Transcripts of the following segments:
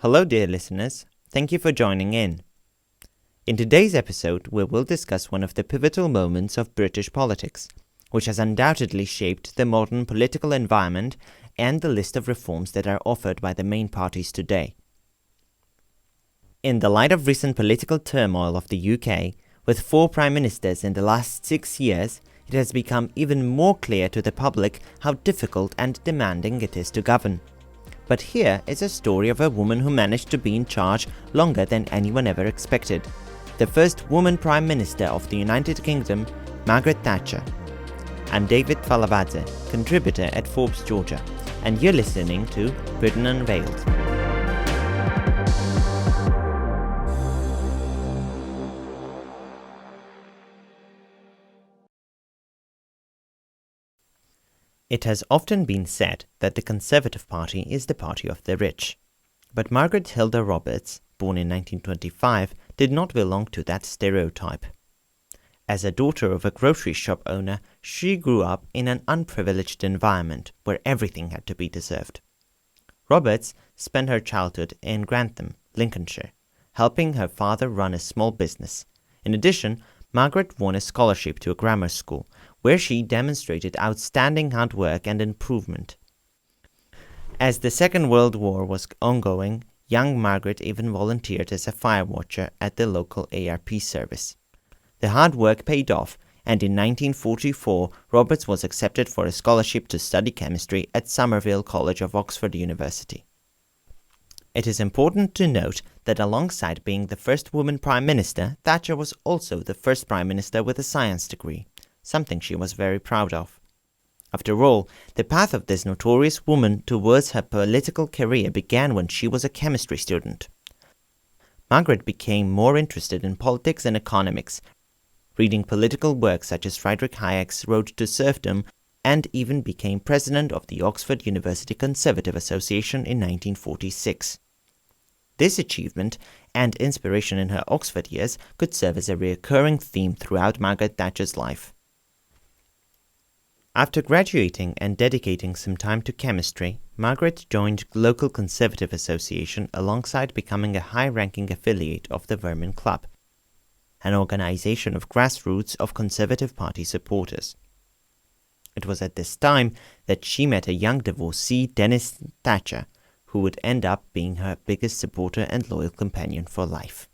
Hello, dear listeners. Thank you for joining in. In today's episode, we will discuss one of the pivotal moments of British politics, which has undoubtedly shaped the modern political environment and the list of reforms that are offered by the main parties today. In the light of recent political turmoil of the UK, with 4 prime ministers in the last 6 years, it has become even more clear to the public how difficult and demanding it is to govern. But here is a story of a woman who managed to be in charge longer than anyone ever expected. The first woman Prime Minister of the United Kingdom, Margaret Thatcher. I'm David Falavadze, contributor at Forbes, Georgia, and you're listening to Britain Unveiled. It has often been said that the Conservative Party is the party of the rich. But Margaret Hilda Roberts, born in 1925, did not belong to that stereotype. As a daughter of a grocery shop owner, she grew up in an unprivileged environment where everything had to be deserved. Roberts spent her childhood in Grantham, Lincolnshire, helping her father run a small business. In addition, Margaret won a scholarship to a grammar school, where she demonstrated outstanding hard work and improvement. As the Second World War was ongoing, young Margaret even volunteered as a fire watcher at the local ARP service. The hard work paid off, and in 1944, Roberts was accepted for a scholarship to study chemistry at Somerville College of Oxford University. It is important to note that alongside being the first woman Prime Minister, Thatcher was also the first Prime Minister with a science degree, something she was very proud of. After all, the path of this notorious woman towards her political career began when she was a chemistry student. Margaret became more interested in politics and economics, reading political works such as Friedrich Hayek's Road to Serfdom, and even became president of the Oxford University Conservative Association in 1946. This achievement and inspiration in her Oxford years could serve as a recurring theme throughout Margaret Thatcher's life. After graduating and dedicating some time to chemistry, Margaret joined local Conservative Association alongside becoming a high-ranking affiliate of the Vermin Club, an organization of grassroots of Conservative Party supporters. It was at this time that she met a young divorcee, Dennis Thatcher, who would end up being her biggest supporter and loyal companion for life.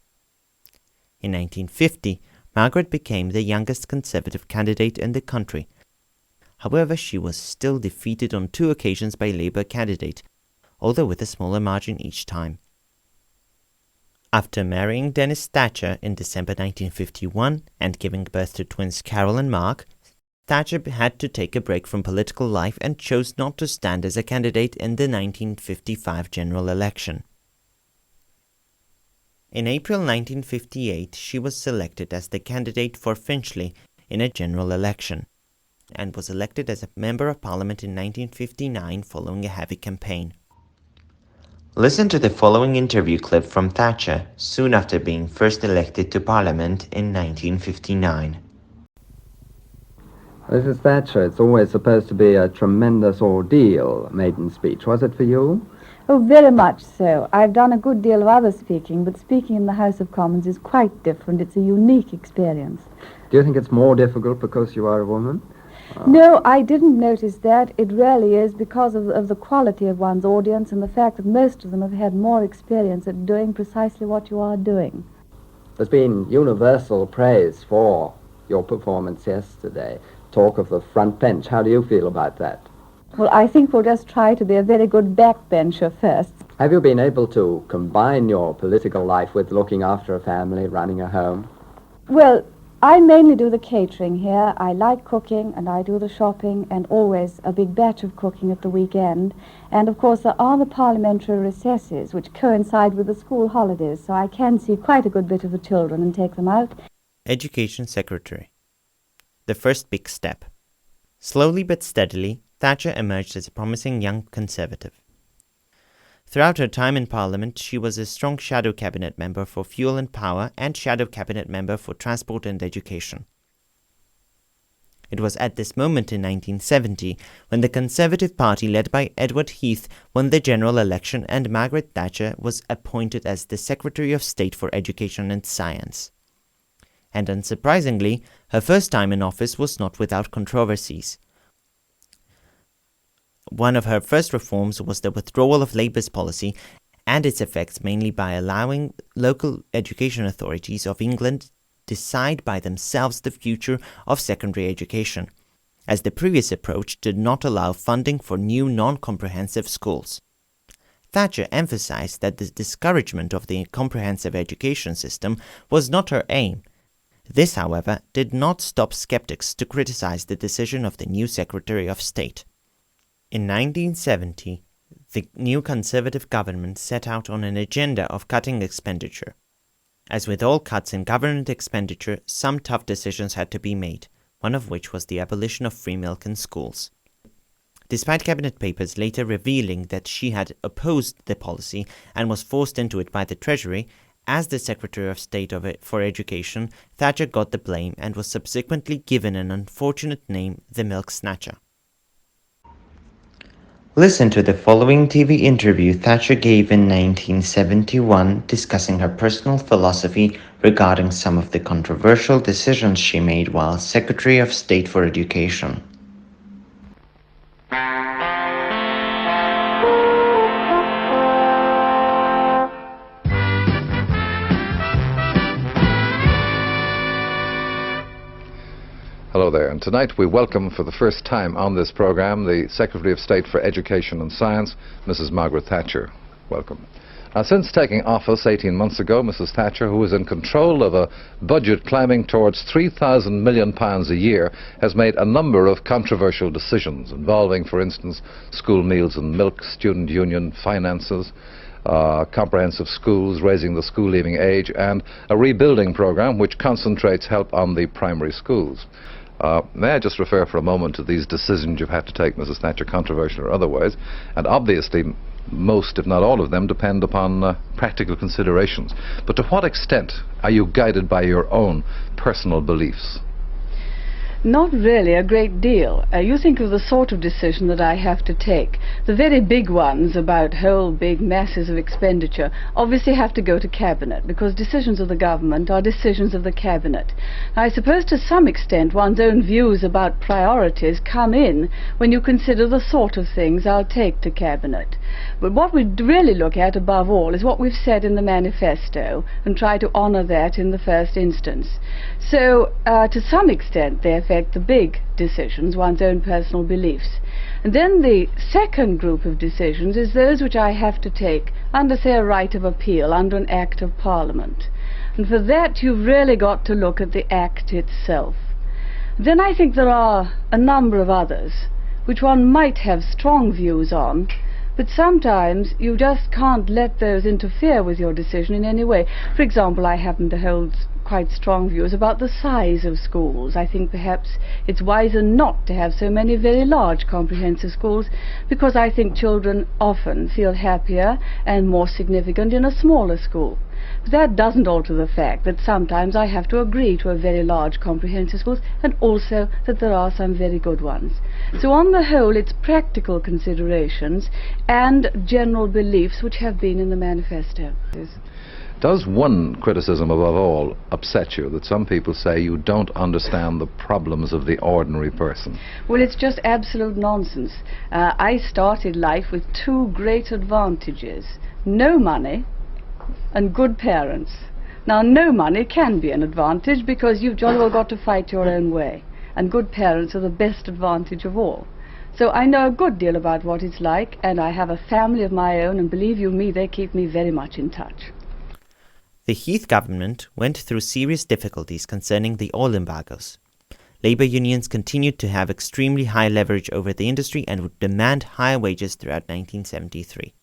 In 1950, Margaret became the youngest Conservative candidate in the country. However, she was still defeated on 2 occasions by Labour candidate, although with a smaller margin each time. After marrying Dennis Thatcher in December 1951 and giving birth to twins Carol and Mark, Thatcher had to take a break from political life and chose not to stand as a candidate in the 1955 general election. In April 1958, she was selected as the candidate for Finchley in a general election, and was elected as a Member of Parliament in 1959 following a heavy campaign. Listen to the following interview clip from Thatcher soon after being first elected to Parliament in 1959. Mrs. Thatcher, it's always supposed to be a tremendous ordeal, maiden speech. Was it for you? Oh, very much so. I've done a good deal of other speaking, but speaking in the House of Commons is quite different. It's a unique experience. Do you think it's more difficult because you are a woman? No, I didn't notice that. It really is because of the quality of one's audience and the fact that most of them have had more experience at doing precisely what you are doing. There's been universal praise for your performance yesterday. Talk of the front bench. How do you feel about that? Well, I think we'll just try to be a very good backbencher first. Have you been able to combine your political life with looking after a family, running a home? Well, I mainly do the catering here. I like cooking and I do the shopping and always a big batch of cooking at the weekend. And of course there are the parliamentary recesses which coincide with the school holidays, so I can see quite a good bit of the children and take them out. Education Secretary. The first big step. Slowly but steadily, Thatcher emerged as a promising young Conservative. Throughout her time in Parliament, she was a strong shadow cabinet member for Fuel and Power and shadow cabinet member for Transport and Education. It was at this moment in 1970 when the Conservative Party led by Edward Heath won the general election and Margaret Thatcher was appointed as the Secretary of State for Education and Science. And unsurprisingly, her first time in office was not without controversies. One of her first reforms was the withdrawal of Labour's policy and its effects, mainly by allowing local education authorities of England decide by themselves the future of secondary education, as the previous approach did not allow funding for new non-comprehensive schools. Thatcher emphasized that the discouragement of the comprehensive education system was not her aim. This, however, did not stop skeptics to criticize the decision of the new Secretary of State. In 1970, the new Conservative government set out on an agenda of cutting expenditure. As with all cuts in government expenditure, some tough decisions had to be made, one of which was the abolition of free milk in schools. Despite cabinet papers later revealing that she had opposed the policy and was forced into it by the Treasury, as the Secretary of State for Education, Thatcher got the blame and was subsequently given an unfortunate name, the Milk Snatcher. Listen to the following TV interview Thatcher gave in 1971 discussing her personal philosophy regarding some of the controversial decisions she made while Secretary of State for Education. Hello there, and tonight we welcome for the first time on this program the Secretary of State for Education and Science, Mrs. Margaret Thatcher. Welcome. Now, since taking office 18 months ago, Mrs. Thatcher, who is in control of a budget climbing towards £3,000 million a year, has made a number of controversial decisions involving, for instance, school meals and milk, student union, finances, comprehensive schools, raising the school leaving age, and a rebuilding program which concentrates help on the primary schools. May I just refer for a moment to these decisions you've had to take, Mrs. Thatcher, controversial or otherwise, and obviously most, if not all of them, depend upon practical considerations. But to what extent are you guided by your own personal beliefs? Not really a great deal. You think of the sort of decision that I have to take. The very big ones about whole big masses of expenditure obviously have to go to Cabinet, because decisions of the government are decisions of the Cabinet. Now, I suppose to some extent one's own views about priorities come in when you consider the sort of things I'll take to Cabinet. But what we really look at above all is what we've said in the manifesto and try to honour that in the first instance. So, to some extent, they affect the big decisions, one's own personal beliefs. And then the second group of decisions is those which I have to take under, say, a right of appeal, under an Act of Parliament. And for that you've really got to look at the Act itself. Then I think there are a number of others which one might have strong views on, but sometimes you just can't let those interfere with your decision in any way. For example, I happen to hold quite strong views about the size of schools. I think perhaps it's wiser not to have so many very large comprehensive schools, because I think children often feel happier and more significant in a smaller school. But that doesn't alter the fact that sometimes I have to agree to a very large comprehensive schools, and also that there are some very good ones. So on the whole, it's practical considerations and general beliefs which have been in the manifesto. Does one criticism above all upset you, that some people say you don't understand the problems of the ordinary person? Well, it's just absolute nonsense. I started life with two great advantages: no money and good parents. Now, no money can be an advantage because you've jolly well got to fight your own way, and good parents are the best advantage of all. So I know a good deal about what it's like, and I have a family of my own, and believe you me, they keep me very much in touch. The Heath government went through serious difficulties concerning the oil embargoes. Labour unions continued to have extremely high leverage over the industry and would demand higher wages throughout 1973.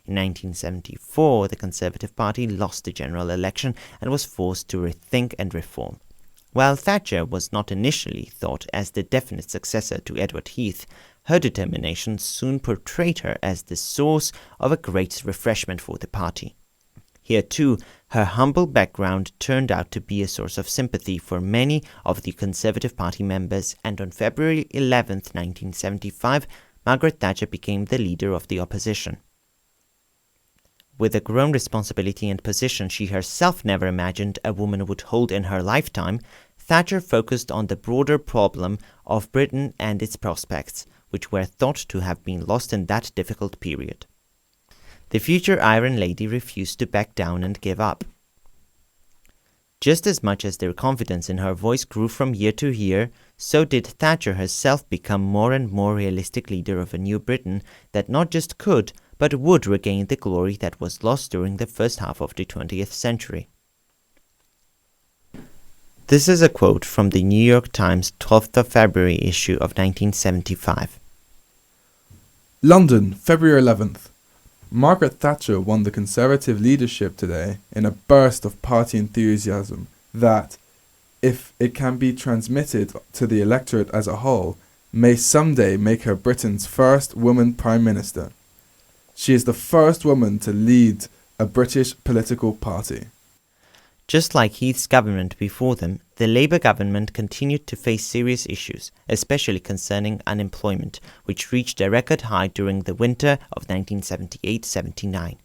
In 1974, the Conservative Party lost the general election and was forced to rethink and reform. While Thatcher was not initially thought as the definite successor to Edward Heath, her determination soon portrayed her as the source of a great refreshment for the party. Here too, her humble background turned out to be a source of sympathy for many of the Conservative Party members, and on February 11, 1975, Margaret Thatcher became the leader of the opposition. With a grown responsibility and position she herself never imagined a woman would hold in her lifetime, Thatcher focused on the broader problem of Britain and its prospects, which were thought to have been lost in that difficult period. The future Iron Lady refused to back down and give up. Just as much as their confidence in her voice grew from year to year, so did Thatcher herself become more and more realistic leader of a new Britain that not just could, but would regain the glory that was lost during the first half of the 20th century. This is a quote from the New York Times 12th of February issue of 1975. London, February 11th. Margaret Thatcher won the Conservative leadership today in a burst of party enthusiasm that, if it can be transmitted to the electorate as a whole, may someday make her Britain's first woman Prime Minister. She is the first woman to lead a British political party. Just like Heath's government before them, the Labour government continued to face serious issues, especially concerning unemployment, which reached a record high during the winter of 1978-79.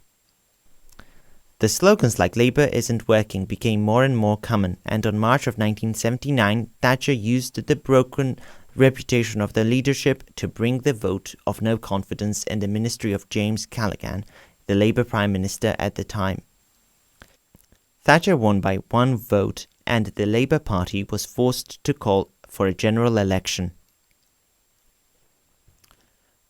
The slogans like "Labour isn't working" became more and more common, and on March of 1979, Thatcher used the broken reputation of the leadership to bring the vote of no confidence in the ministry of James Callaghan, the Labour Prime Minister at the time. Thatcher won by one vote, and the Labour Party was forced to call for a general election.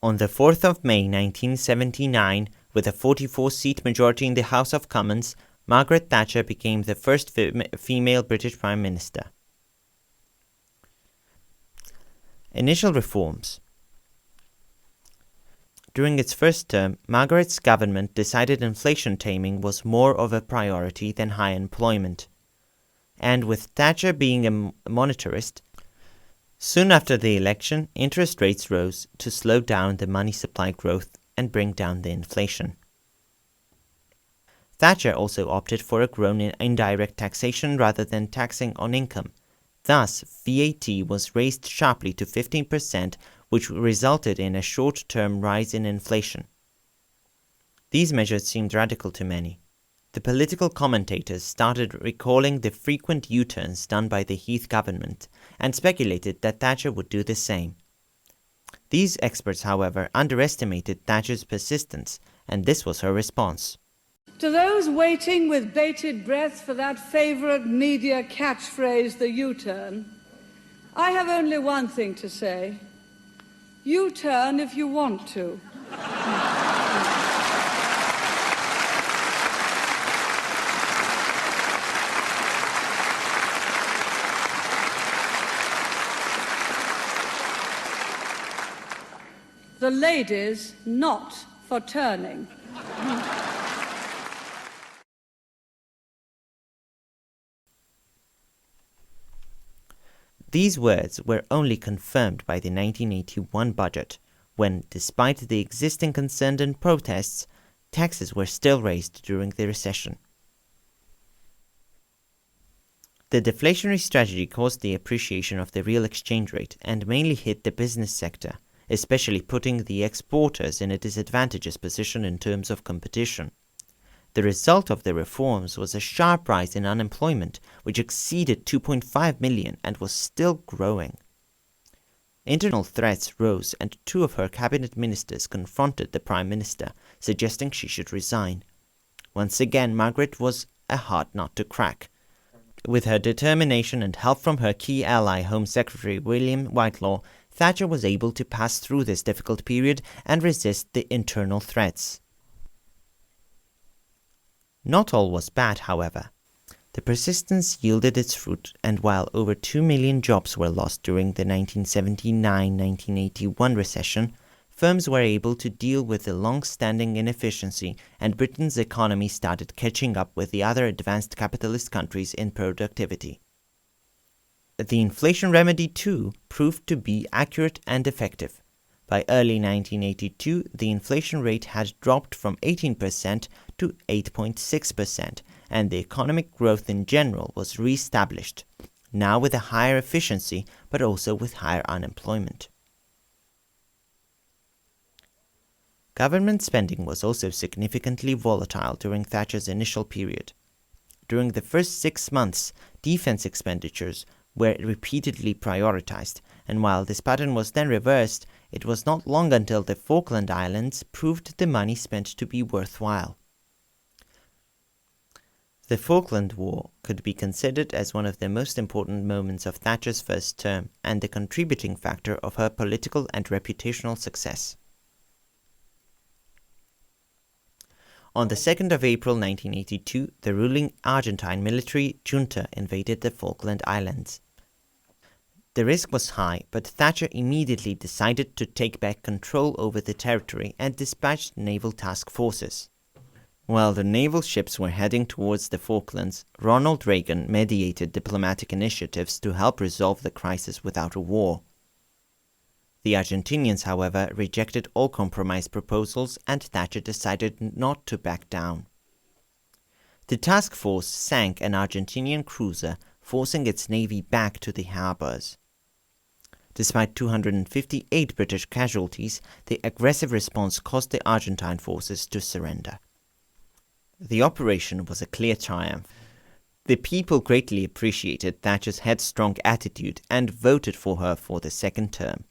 On the 4th of May 1979, with a 44-seat majority in the House of Commons, Margaret Thatcher became the first female British Prime Minister. Initial reforms. During its first term, Margaret's government decided inflation taming was more of a priority than high employment. And with Thatcher being a monetarist, soon after the election, interest rates rose to slow down the money supply growth and bring down the inflation. Thatcher also opted for a growth in indirect taxation rather than taxing on income. Thus, VAT was raised sharply to 15%, which resulted in a short-term rise in inflation. These measures seemed radical to many. The political commentators started recalling the frequent U-turns done by the Heath government and speculated that Thatcher would do the same. These experts, however, underestimated Thatcher's persistence, and this was her response. To those waiting with bated breath for that favourite media catchphrase, the U-turn, I have only one thing to say. U-turn if you want to. The ladies not for turning. These words were only confirmed by the 1981 budget, when, despite the existing concern and protests, taxes were still raised during the recession. The deflationary strategy caused the appreciation of the real exchange rate and mainly hit the business sector, especially putting the exporters in a disadvantageous position in terms of competition. The result of the reforms was a sharp rise in unemployment, which exceeded 2.5 million and was still growing. Internal threats rose, and two of her cabinet ministers confronted the Prime Minister, suggesting she should resign. Once again, Margaret was a hard nut to crack. With her determination and help from her key ally, Home Secretary William Whitelaw, Thatcher was able to pass through this difficult period and resist the internal threats. Not all was bad, however. The persistence yielded its fruit, and while over 2 million jobs were lost during the 1979-1981 recession, firms were able to deal with the long-standing inefficiency, and Britain's economy started catching up with the other advanced capitalist countries in productivity. The inflation remedy, too, proved to be accurate and effective. By early 1982, the inflation rate had dropped from 18% to 8.6%, and the economic growth in general was re-established, now with a higher efficiency but also with higher unemployment. Government spending was also significantly volatile during Thatcher's initial period. During the first 6 months, defense expenditures were repeatedly prioritized, and while this pattern was then reversed, it was not long until the Falkland Islands proved the money spent to be worthwhile. The Falkland War could be considered as one of the most important moments of Thatcher's first term and the contributing factor of her political and reputational success. On the 2nd of April 1982, the ruling Argentine military junta invaded the Falkland Islands. The risk was high, but Thatcher immediately decided to take back control over the territory and dispatched naval task forces. While the naval ships were heading towards the Falklands, Ronald Reagan mediated diplomatic initiatives to help resolve the crisis without a war. The Argentinians, however, rejected all compromise proposals, and Thatcher decided not to back down. The task force sank an Argentinian cruiser, forcing its navy back to the harbors. Despite 258 British casualties, the aggressive response caused the Argentine forces to surrender. The operation was a clear triumph. The people greatly appreciated Thatcher's headstrong attitude and voted for her for the second term.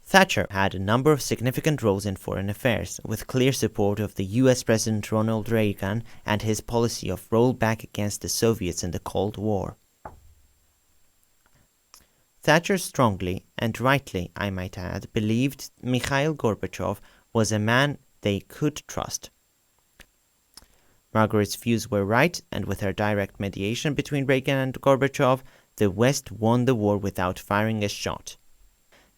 Thatcher had a number of significant roles in foreign affairs, with clear support of the US President Ronald Reagan and his policy of rollback against the Soviets in the Cold War. Thatcher strongly, and rightly I might add, believed Mikhail Gorbachev was a man they could trust. Margaret's views were right, and with her direct mediation between Reagan and Gorbachev, the West won the war without firing a shot.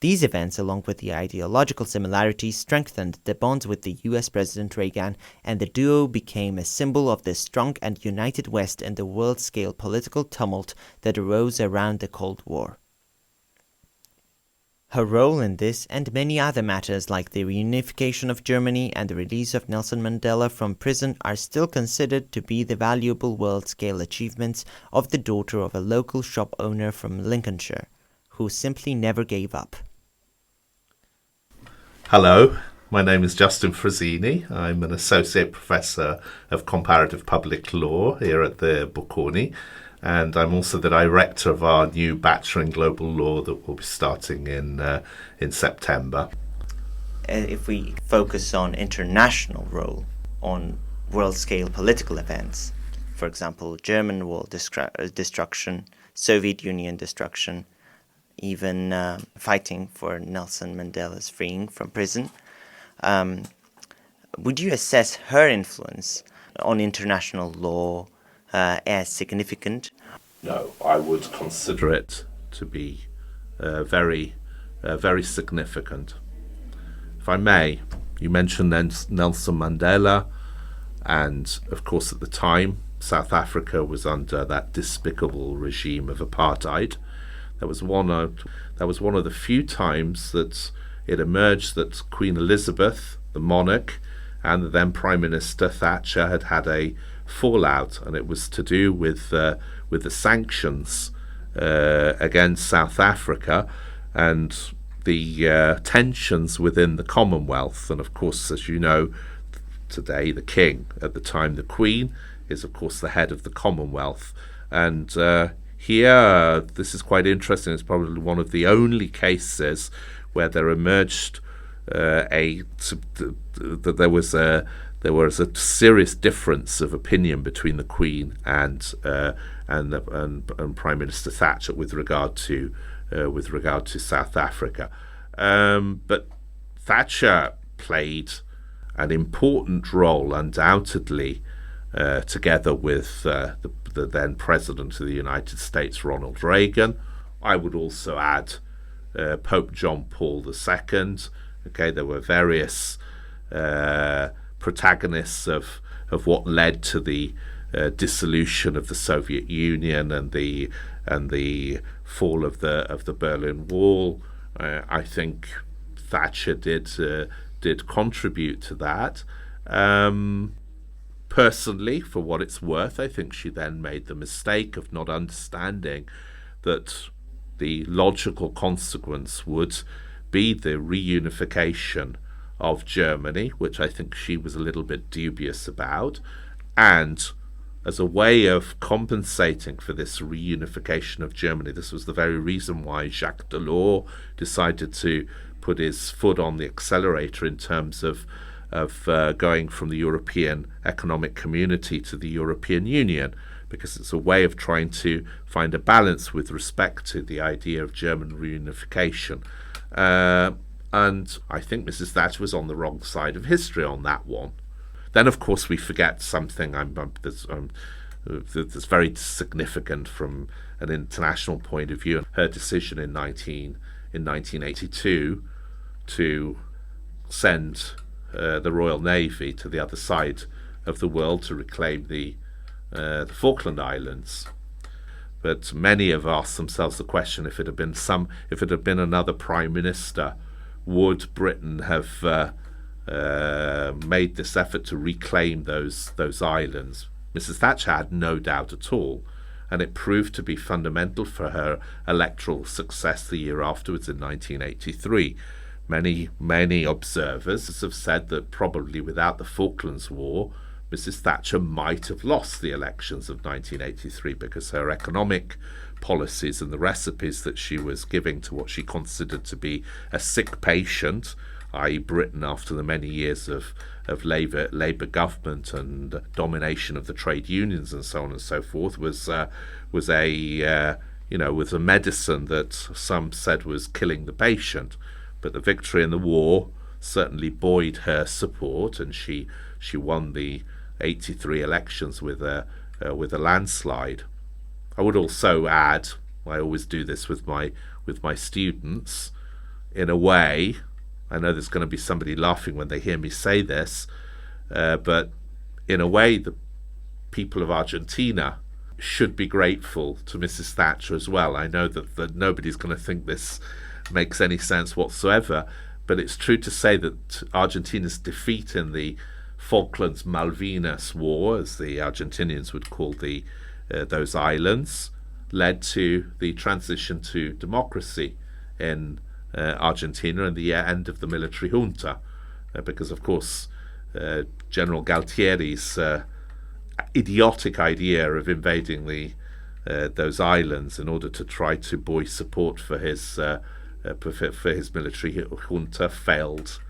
These events, along with the ideological similarities, strengthened the bonds with the US President Reagan, and the duo became a symbol of the strong and united West in the world-scale political tumult that arose around the Cold War. Her role in this and many other matters like the reunification of Germany and the release of Nelson Mandela from prison are still considered to be the valuable world-scale achievements of the daughter of a local shop owner from Lincolnshire, who simply never gave up. Hello, my name is Justin Frosini. I'm an Associate Professor of Comparative Public Law here at the Bocconi, and I'm also the Director of our new Bachelor in Global Law that will be starting in September. If we focus on international role, on world-scale political events, for example, German wall destruction, Soviet Union destruction, even fighting for Nelson Mandela's freeing from prison. Would you assess her influence on international law as significant? No, I would consider it to be very significant. If I may, you mentioned Nelson Mandela, and of course at the time South Africa was under that despicable regime of apartheid. That was one of the few times that it emerged that Queen Elizabeth, the monarch, and the then Prime Minister Thatcher had a fallout, and it was to do with the sanctions against South Africa and the tensions within the Commonwealth. And of course, as you know, today the King, at the time the Queen, is of course the head of the Commonwealth. And here, this is quite interesting. It's probably one of the only cases where there emerged that there was a serious difference of opinion between the Queen and Prime Minister Thatcher with regard to South Africa. But Thatcher played an important role, undoubtedly, together with the then President of the United States, Ronald Reagan. I would also add Pope John Paul II. Okay, there were various protagonists of what led to the dissolution of the Soviet Union and the fall of the Berlin Wall. I think Thatcher did contribute to that. Personally, for what it's worth, I think she then made the mistake of not understanding that the logical consequence would be the reunification of Germany, which I think she was a little bit dubious about, and as a way of compensating for this reunification of Germany, this was the very reason why Jacques Delors decided to put his foot on the accelerator in terms of going from the European Economic Community to the European Union, because it's a way of trying to find a balance with respect to the idea of German reunification. And I think Mrs. Thatcher was on the wrong side of history on that one. Then, of course, we forget something that's very significant from an international point of view. Her decision in 1982 to send the Royal Navy to the other side of the world to reclaim the Falkland Islands. But many have asked themselves the question: if it had been another prime minister, would Britain have made this effort to reclaim those islands? Mrs. Thatcher had no doubt at all, and it proved to be fundamental for her electoral success the year afterwards in 1983. Many observers have said that probably without the Falklands War, Mrs. Thatcher might have lost the elections of 1983, because her economic policies and the recipes that she was giving to what she considered to be a sick patient, i.e. Britain after the many years of Labour government and domination of the trade unions and so on and so forth, was a medicine that some said was killing the patient. But the victory in the war certainly buoyed her support, and she won the 83 elections with a landslide. I would also add, I always do this with my students, in a way, I know there's going to be somebody laughing when they hear me say this, but in a way the people of Argentina should be grateful to Mrs. Thatcher as well. I know that nobody's going to think this makes any sense whatsoever, but it's true to say that Argentina's defeat in the Falklands Malvinas War, as the Argentinians would call those islands, led to the transition to democracy in Argentina and the end of the military junta, because of course General Galtieri's idiotic idea of invading those islands in order to try to buoy support for his military junta failed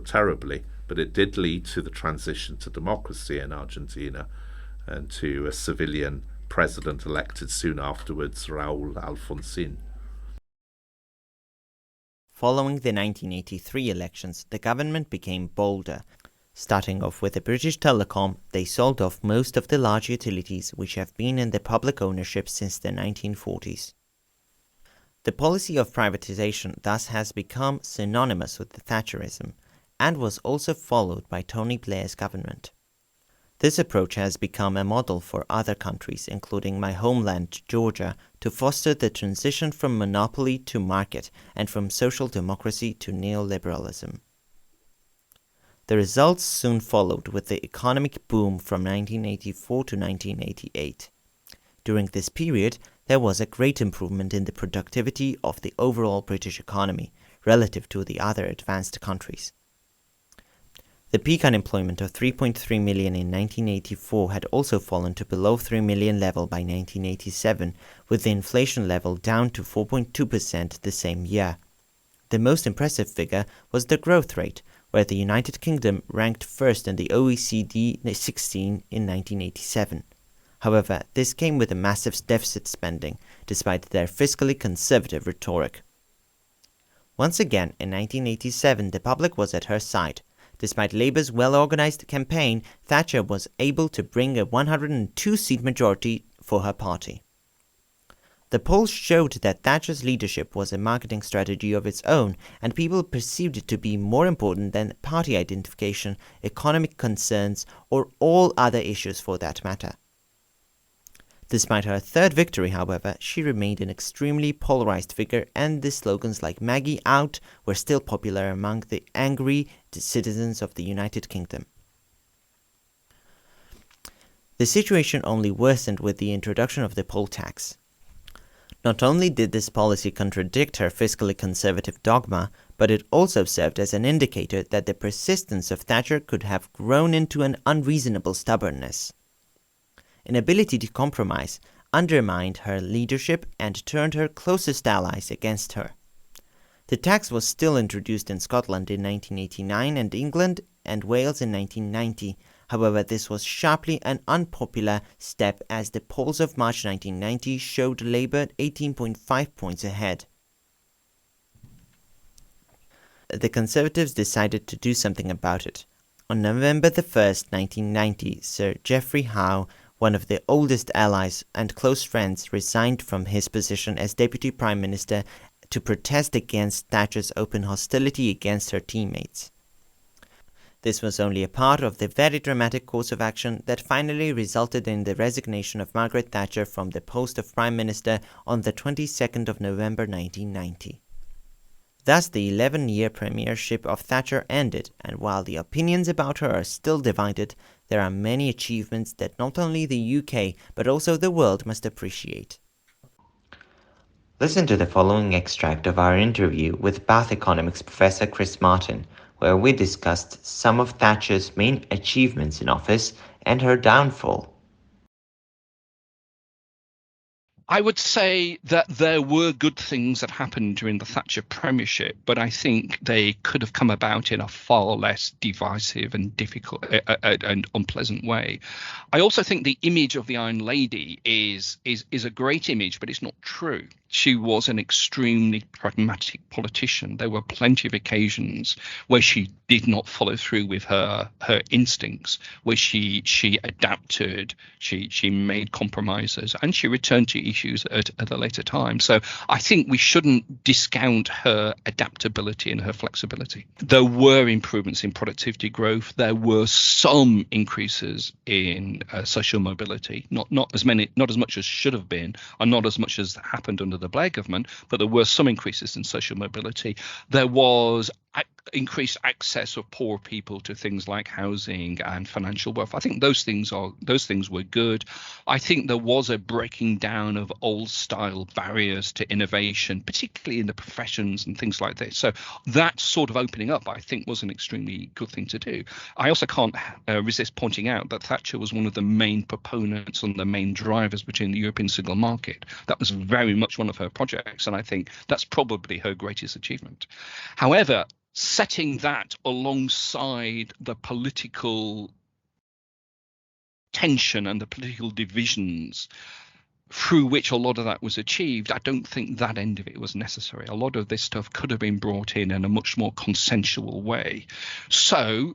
terribly. But it did lead to the transition to democracy in Argentina and to a civilian president elected soon afterwards, Raúl Alfonsín. Following the 1983 elections, the government became bolder. Starting off with the British Telecom, they sold off most of the large utilities which have been in the public ownership since the 1940s. The policy of privatization thus has become synonymous with the Thatcherism, and was also followed by Tony Blair's government. This approach has become a model for other countries, including my homeland, Georgia, to foster the transition from monopoly to market and from social democracy to neoliberalism. The results soon followed with the economic boom from 1984 to 1988. During this period, there was a great improvement in the productivity of the overall British economy relative to the other advanced countries. The peak unemployment of 3.3 million in 1984 had also fallen to below 3 million level by 1987, with the inflation level down to 4.2% the same year. The most impressive figure was the growth rate, where the United Kingdom ranked first in the OECD 16 in 1987. However, this came with a massive deficit spending, despite their fiscally conservative rhetoric. Once again, in 1987, the public was at her side. Despite Labour's well-organized campaign, Thatcher was able to bring a 102-seat majority for her party. The polls showed that Thatcher's leadership was a marketing strategy of its own, and people perceived it to be more important than party identification, economic concerns, or all other issues for that matter. Despite her third victory, however, she remained an extremely polarized figure, and the slogans like Maggie out were still popular among the angry citizens of the United Kingdom. The situation only worsened with the introduction of the poll tax. Not only did this policy contradict her fiscally conservative dogma, but it also served as an indicator that the persistence of Thatcher could have grown into an unreasonable stubbornness. Inability to compromise undermined her leadership and turned her closest allies against her. The tax was still introduced in Scotland in 1989 and England and Wales in 1990. However, this was sharply an unpopular step as the polls of March 1990 showed Labour 18.5 points ahead. The Conservatives decided to do something about it. On November 1st, 1990, Sir Geoffrey Howe, one of the oldest allies and close friends, resigned from his position as Deputy Prime Minister to protest against Thatcher's open hostility against her teammates. This was only a part of the very dramatic course of action that finally resulted in the resignation of Margaret Thatcher from the post of Prime Minister on the 22nd of November 1990. Thus, the 11-year premiership of Thatcher ended, and while the opinions about her are still divided, there are many achievements that not only the UK but also the world must appreciate. Listen to the following extract of our interview with Bath Economics Professor Chris Martin, where we discussed some of Thatcher's main achievements in office and her downfall. I would say that there were good things that happened during the Thatcher premiership, but I think they could have come about in a far less divisive and difficult and unpleasant way. I also think the image of the Iron Lady is a great image, but it's not true. She was an extremely pragmatic politician. There were plenty of occasions where she did not follow through with her instincts, where she adapted, she made compromises, and she returned to issues at a later time. So I think we shouldn't discount her adaptability and her flexibility. There were improvements in productivity growth. There were some increases in social mobility, not as much as should have been, and not as much as happened under the Blair government, but there were some increases in social mobility. There was increased access of poor people to things like housing and financial wealth. I think those things were good. I think there was a breaking down of old style barriers to innovation, particularly in the professions and things like this. So that sort of opening up, I think, was an extremely good thing to do. I also can't resist pointing out that Thatcher was one of the main proponents and the main drivers between the European single market. That was very much one of her projects, and I think that's probably her greatest achievement. However, setting that alongside the political tension and the political divisions through which a lot of that was achieved, I don't think that end of it was necessary. A lot of this stuff could have been brought in a much more consensual way. So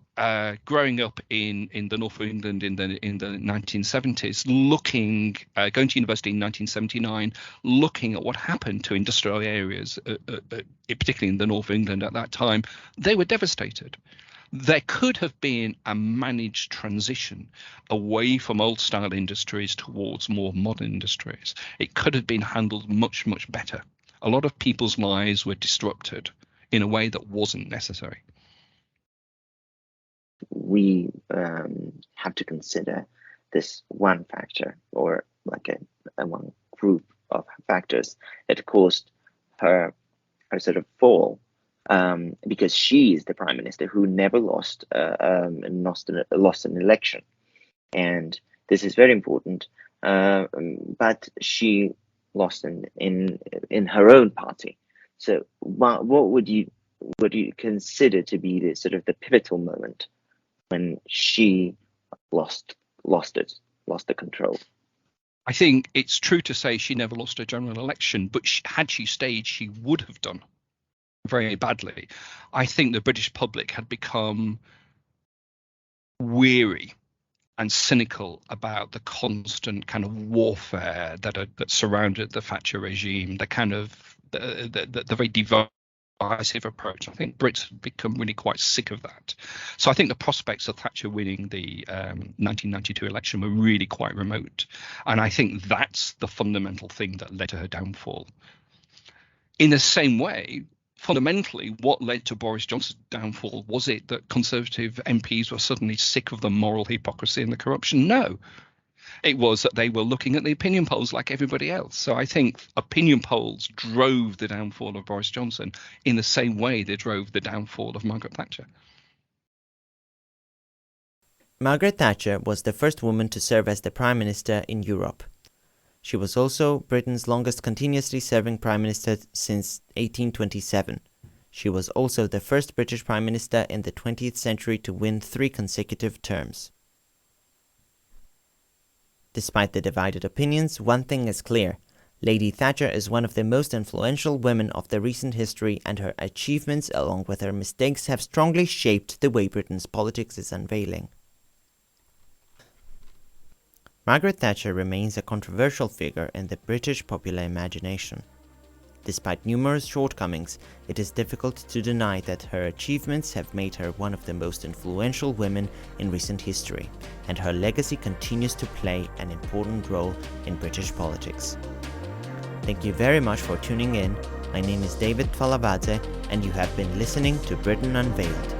growing up in the north of England in the 1970s, going to university in 1979, looking at what happened to industrial areas, particularly in the north of England at that time, they were devastated. There could have been a managed transition away from old style industries towards more modern industries. It could have been handled much, much better. A lot of people's lives were disrupted in a way that wasn't necessary. We have to consider this one factor, or like a one group of factors that caused her sort of fall. Because she is the prime minister who never lost an election, and this is very important. But she lost in her own party. So, what would you consider to be the sort of the pivotal moment when she lost the control? I think it's true to say she never lost a general election, but had she stayed, she would have done very badly. I think the British public had become weary and cynical about the constant kind of warfare that surrounded the Thatcher regime, the kind of the very divisive approach. I think Brits have become really quite sick of that. So I think the prospects of Thatcher winning the 1992 election were really quite remote, and I think that's the fundamental thing that led to her downfall. In the same way, fundamentally, what led to Boris Johnson's downfall? Was it that Conservative MPs were suddenly sick of the moral hypocrisy and the corruption? No. It was that they were looking at the opinion polls like everybody else. So I think opinion polls drove the downfall of Boris Johnson in the same way they drove the downfall of Margaret Thatcher. Margaret Thatcher was the first woman to serve as the Prime Minister in Europe. She was also Britain's longest continuously serving Prime Minister since 1827. She was also the first British Prime Minister in the 20th century to win 3 consecutive terms. Despite the divided opinions, one thing is clear. Lady Thatcher is one of the most influential women of the recent history, and her achievements, along with her mistakes, have strongly shaped the way Britain's politics is unveiling. Margaret Thatcher remains a controversial figure in the British popular imagination. Despite numerous shortcomings, it is difficult to deny that her achievements have made her one of the most influential women in recent history, and her legacy continues to play an important role in British politics. Thank you very much for tuning in. My name is David Falavadze, and you have been listening to Britain Unveiled.